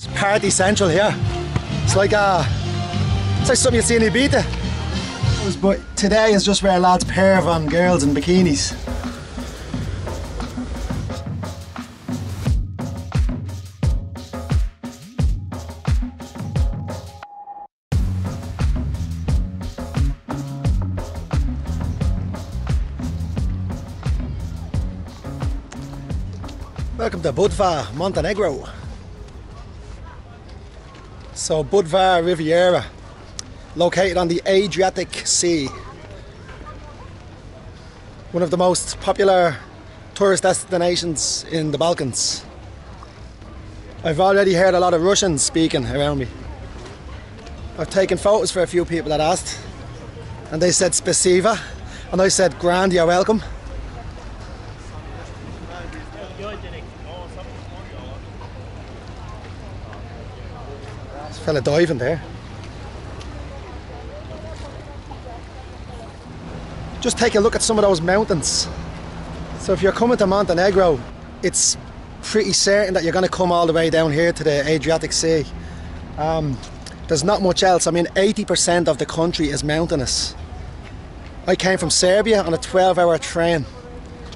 It's party central here. It's like something you see in Ibiza. But today is just where lads perv on girls in bikinis. Welcome to Budva, Montenegro. So Budva Riviera, located on the Adriatic Sea. One of the most popular tourist destinations in the Balkans. I've already heard a lot of Russians speaking around me. I've taken photos for a few people that asked, and they said spasiba, and I said grand, you're welcome. There's a fella diving there. Just take a look at some of those mountains. So if you're coming to Montenegro, it's pretty certain that you're going to come all the way down here to the Adriatic Sea. There's not much else. I mean, 80% of the country is mountainous. I came from Serbia on a 12-hour train.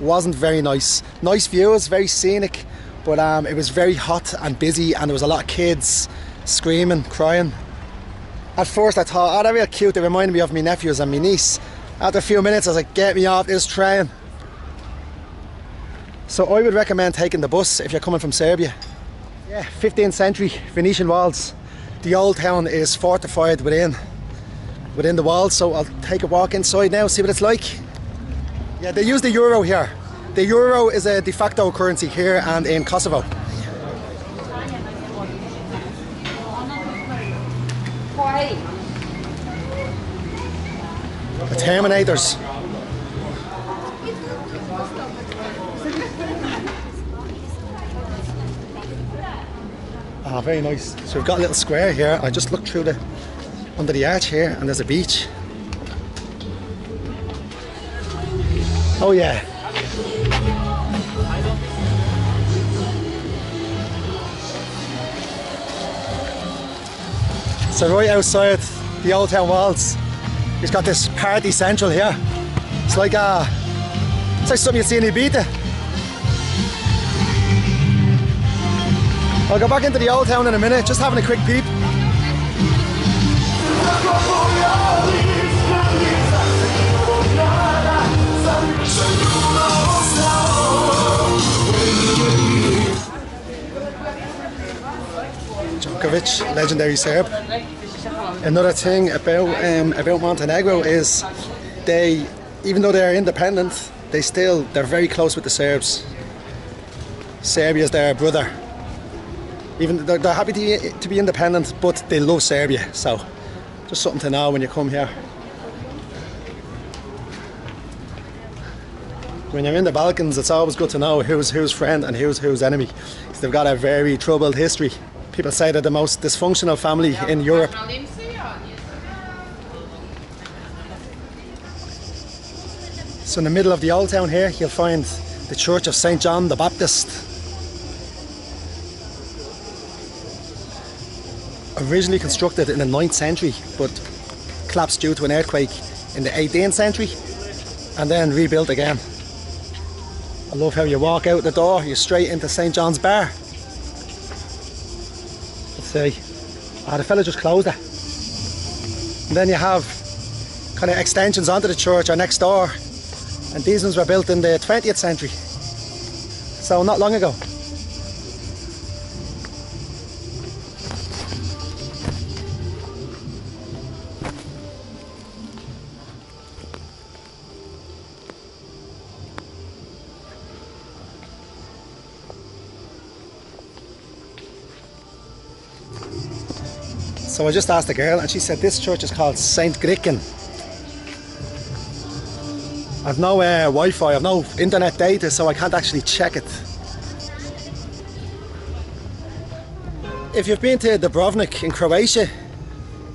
Wasn't very nice. Nice views, very scenic, but it was very hot and busy, and there was a lot of kids screaming, crying. At first I thought, oh, they're real cute. They reminded me of my nephews and my niece. After a few minutes I was like, get me off this train. So I would recommend taking the bus if you're coming from Serbia. Yeah, 15th century Venetian walls. The old town is fortified within the walls, so I'll take a walk inside now, see what it's like. Yeah, they use the euro here. The euro is a de facto currency here and in Kosovo. The Terminators. Ah, very nice. So we've got a little square here. I just looked through under the arch here, and there's a beach. Oh yeah. So right outside the old town walls, he's got this party central here. It's like something you see in Ibiza. I'll go back into the old town in a minute, just having a quick peep. Djokovic, legendary Serb. Another thing about Montenegro is even though they're independent, they're very close with the Serbs. Serbia's their brother. Even they're happy to be independent, but they love Serbia. So just something to know when you come here. When you're in the Balkans, it's always good to know who's friend and who's enemy, because they've got a very troubled history. People say they're the most dysfunctional family in Europe. So in the middle of the old town here, you'll find the Church of St. John the Baptist. Originally constructed in the 9th century, but collapsed due to an earthquake in the 18th century, and then rebuilt again. I love how you walk out the door, you're straight into St. John's Bar. Let's see. The fella just closed it. And then you have kind of extensions onto the church or next door, and these ones were built in the 20th century, so not long ago. So I just asked the girl, and she said this church is called St. Grikin. I've no Wi-Fi, I've no internet data, so I can't actually check it. If you've been to Dubrovnik in Croatia,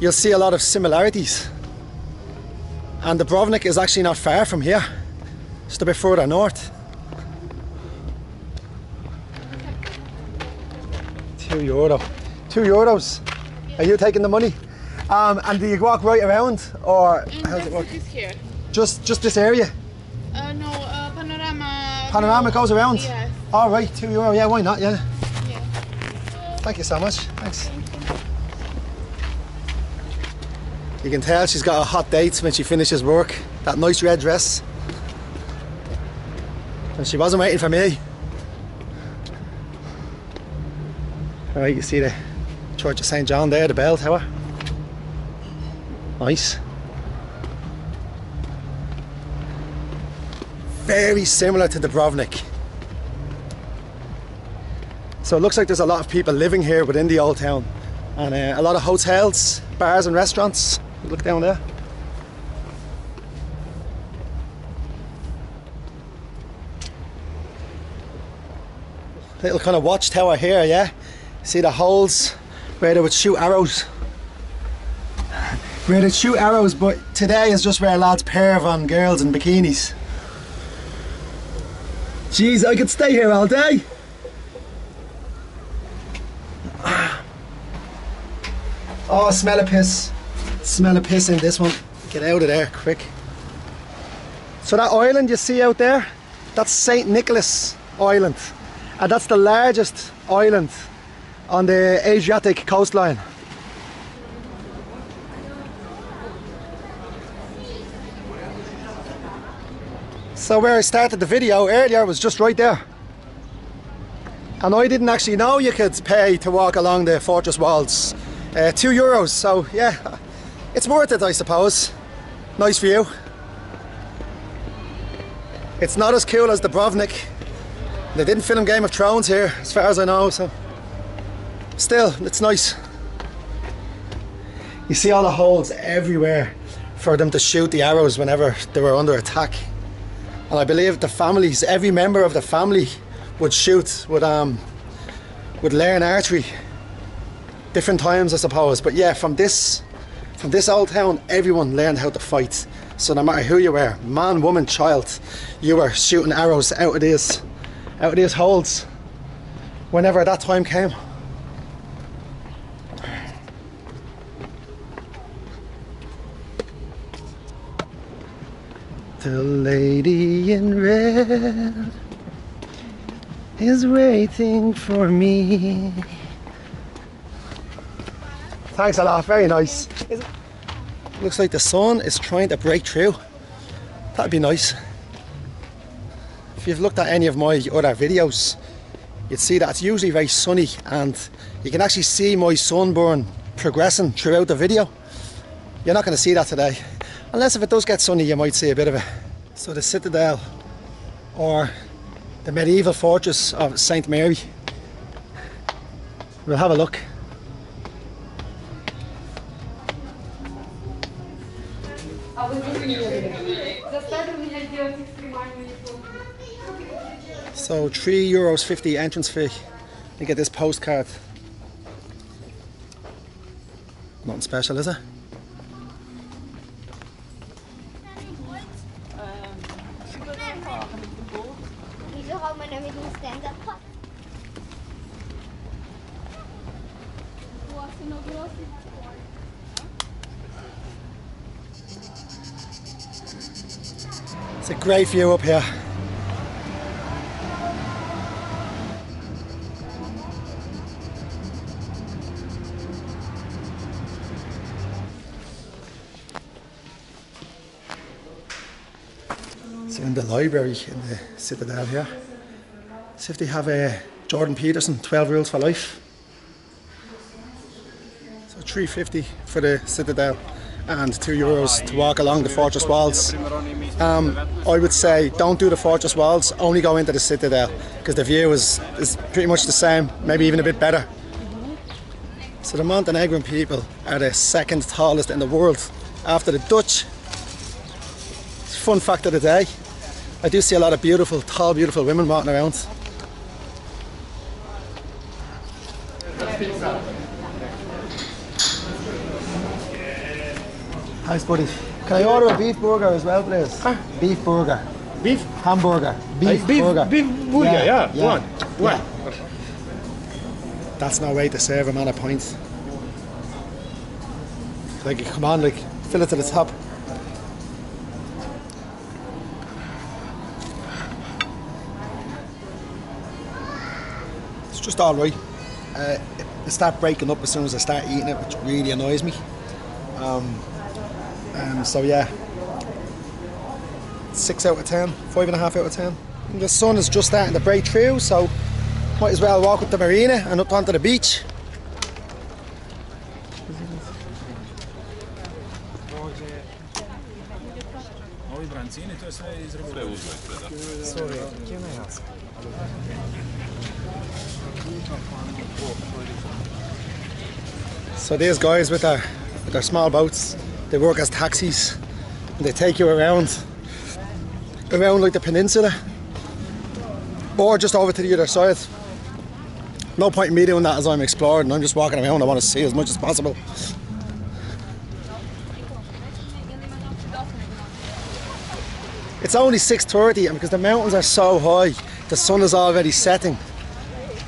you'll see a lot of similarities. And Dubrovnik is actually not far from here, just a bit further north. €2. €2. Are you taking the money? And do you walk right around, or how does it work? Here. Just this area? No, panorama. Panorama goes around? Yes. All right, €2. Yeah, why not? Yeah. Yeah. Thank you so much. Thanks. You can tell she's got a hot date when she finishes work. That nice red dress. And she wasn't waiting for me. All right, you see the Church of St. John there, the bell tower. Nice. Very similar to Dubrovnik. So it looks like there's a lot of people living here within the old town, and a lot of hotels, bars and restaurants. Look down there. Little kind of watchtower here, yeah? See the holes where they would shoot arrows. Where they'd shoot arrows, but today is just where lads perv on girls in bikinis. Jeez, I could stay here all day. Oh, smell of piss. Smell of piss in this one. Get out of there quick. So that island you see out there, that's St. Nicholas Island. And that's the largest island on the Adriatic coastline. So where I started the video earlier was just right there. And I didn't actually know you could pay to walk along the fortress walls. €2, so yeah, it's worth it, I suppose. Nice view. It's not as cool as Dubrovnik. They didn't film Game of Thrones here, as far as I know, so still, it's nice. You see all the holes everywhere for them to shoot the arrows whenever they were under attack. And I believe the families, every member of the family would shoot, would learn archery. Different times, I suppose, but yeah, from this old town, everyone learned how to fight. So no matter who you were, man, woman, child, you were shooting arrows out of these holes whenever that time came. The lady in red is waiting for me. Thanks a lot, very nice. Looks like the sun is trying to break through. That'd be nice. If you've looked at any of my other videos, you'd see that it's usually very sunny, and you can actually see my sunburn progressing throughout the video. You're not going to see that today. Unless if it does get sunny, you might see a bit of it. So the citadel, or the medieval fortress of St. Mary. We'll have a look. So €3.50 entrance fee. You get this postcard. Nothing special, is it? It's a great view up here. So in the library in the citadel here, see if they have a Jordan Peterson 12 Rules for Life. So $3.50 for the citadel and €2 to walk along the fortress walls. I would say don't do the fortress walls, only go into the citadel, because the view is pretty much the same, maybe even a bit better. So the Montenegrin people are the second tallest in the world after the Dutch. Fun fact of the day, I do see a lot of beautiful, tall, beautiful women walking around. Thanks, buddy. Can I order a beef burger as well, please? Huh? Beef burger. Beef? Hamburger. Beef burger. Beef burger, yeah. Yeah. One. that's no way to serve a man a pint. Like, come on, like, fill it to the top. It's just alright. They start breaking up as soon as I start eating it, which really annoys me. So yeah, 6 out of 10, 5.5 out of 10. And the sun is just starting to break through, so might as well walk up the marina and up onto the beach. So these guys with their small boats, they work as taxis and they take you around like the peninsula or just over to the other side. No point in me doing that as I'm exploring. I'm just walking around. I want to see as much as possible. It's only 6:30, and because the mountains are so high, the sun is already setting.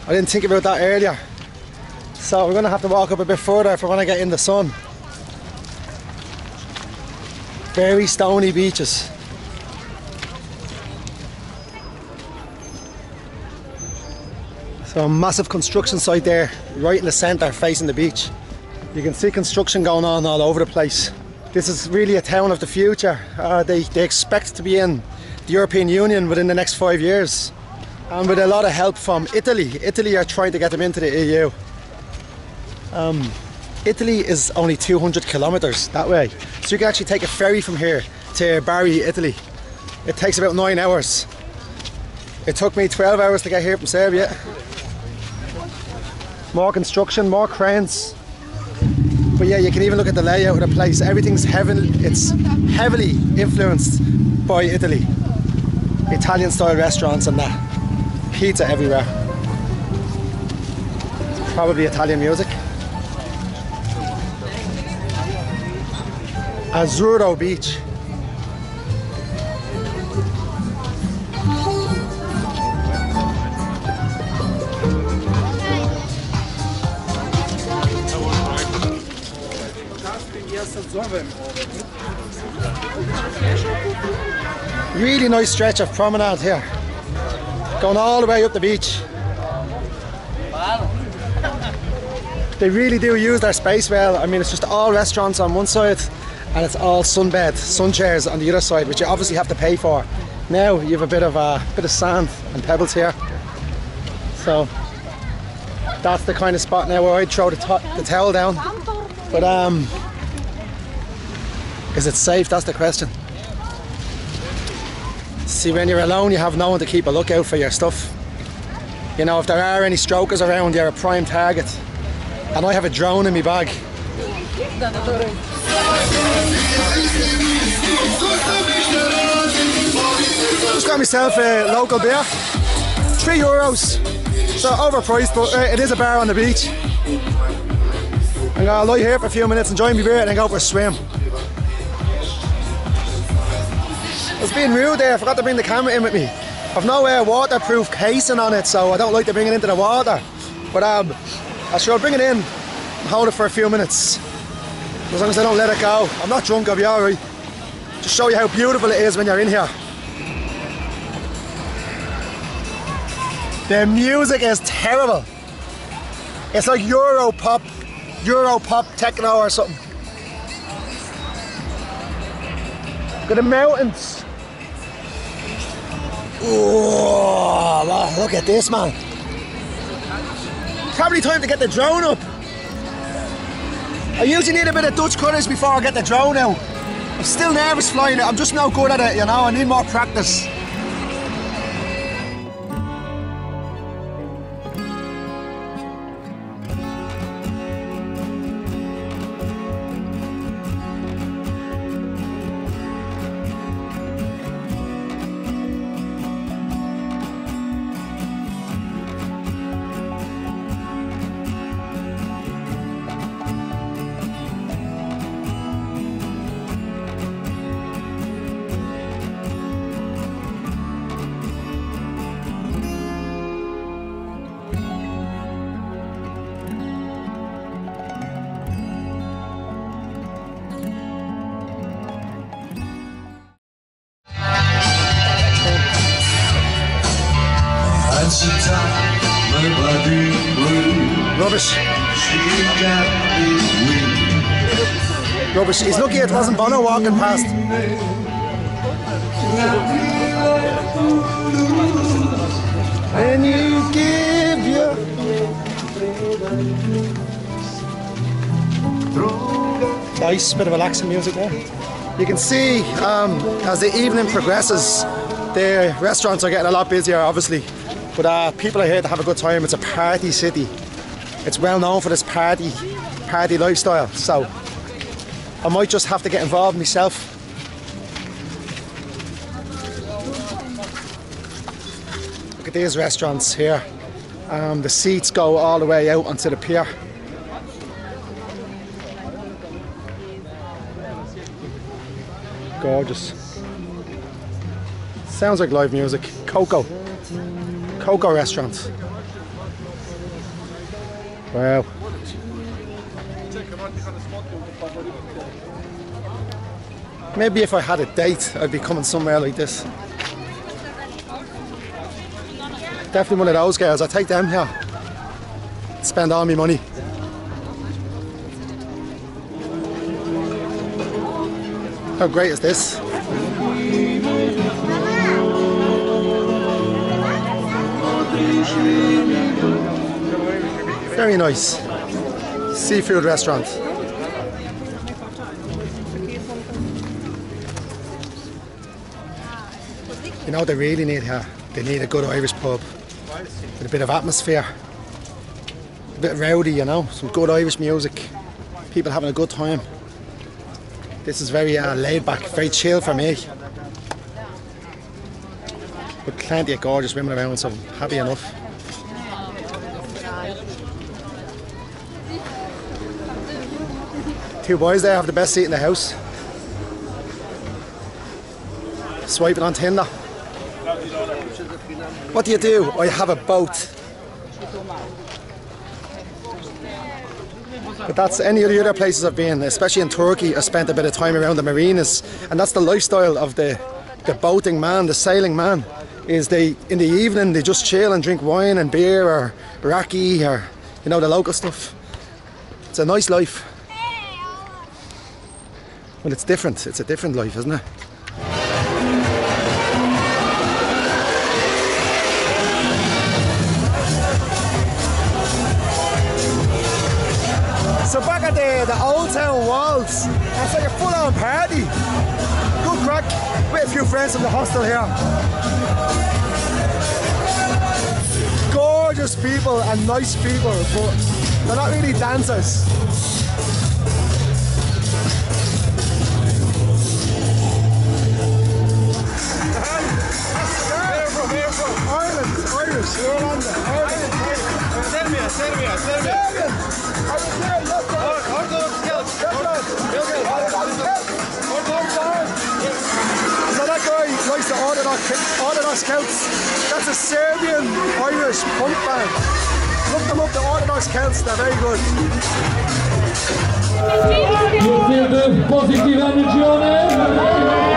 I didn't think about that earlier. So we're going to have to walk up a bit further if I want to get in the sun. Very stony beaches. So a massive construction site there, right in the centre, facing the beach. You can see construction going on all over the place. This is really a town of the future. They expect to be in the European Union within the next 5 years. And with a lot of help from Italy. Italy are trying to get them into the EU. Italy is only 200 kilometers that way. So you can actually take a ferry from here to Bari, Italy. It takes about 9 hours. It took me 12 hours to get here from Serbia. More construction, more cranes. But yeah, you can even look at the layout of the place. Everything's it's heavily influenced by Italy. Italian style restaurants and that. Pizza everywhere. It's probably Italian music. Azzurro Beach. Really nice stretch of promenade here, going all the way up the beach. They really do use their space well. I mean, it's just all restaurants on one side and it's all sunbed, sun chairs on the other side, which you obviously have to pay for. Now you have a bit of sand and pebbles here, so that's the kind of spot now where I'd throw the towel down. But is it safe? That's the question. See, when you're alone, you have no one to keep a lookout for your stuff. You know, if there are any strokers around, you're a prime target. And I have a drone in my bag. Just got myself a local beer. €3. So overpriced, but it is a bar on the beach. I'm gonna lie here for a few minutes, enjoy my beer, and then go for a swim. I was being rude there, I forgot to bring the camera in with me. I've no waterproof casing on it, so I don't like to bring it into the water. But I shall bring it in and hold it for a few minutes. As long as I don't let it go. I'm not drunk, I'll be alright. Just show you how beautiful it is when you're in here. The music is terrible. It's like Europop techno or something. Look at the mountains. Oh, wow, look at this, man. Probably time to get the drone up. I usually need a bit of Dutch courage before I get the drone out. I'm still nervous flying it. I'm just no good at it, you know. I need more practice. Rubbish. He's lucky it wasn't Bono walking past. And you give your nice bit of relaxing music there. You can see as the evening progresses, the restaurants are getting a lot busier, obviously. But people are here to have a good time. It's a party city. It's well known for this party lifestyle. So I might just have to get involved myself. Look at these restaurants here. The seats go all the way out onto the pier. Gorgeous. Sounds like live music. Coco restaurant. Wow. Maybe if I had a date, I'd be coming somewhere like this. Definitely one of those girls. I'll take them here. Spend all my money. How great is this? Very nice. Seafood restaurant. You know what they really need here? They need a good Irish pub with a bit of atmosphere. A bit rowdy, you know, some good Irish music. People having a good time. This is very laid back, very chill for me. But plenty of gorgeous women around, so I'm happy enough. Two boys there have the best seat in the house. Swiping on Tinder. What do you do? I have a boat. But that's any of the other places I've been, especially in Turkey. I spent a bit of time around the marinas, and that's the lifestyle of the boating man, the sailing man. Is they in the evening they just chill and drink wine and beer or raki or you know the local stuff. It's a nice life. Well, it's different. It's a different life, isn't it? So back at the old town walls, it's like a full-on party. Good crack with a few friends from the hostel here. Gorgeous people and nice people, but they're not really dancers. Ireland, Irish, you're on there. Ireland, Serbia. So that guy likes the Orthodox Celts. That's a Serbian Irish punk band. Look them up, the Orthodox Celts, they're very good. You feel the positive energy on it?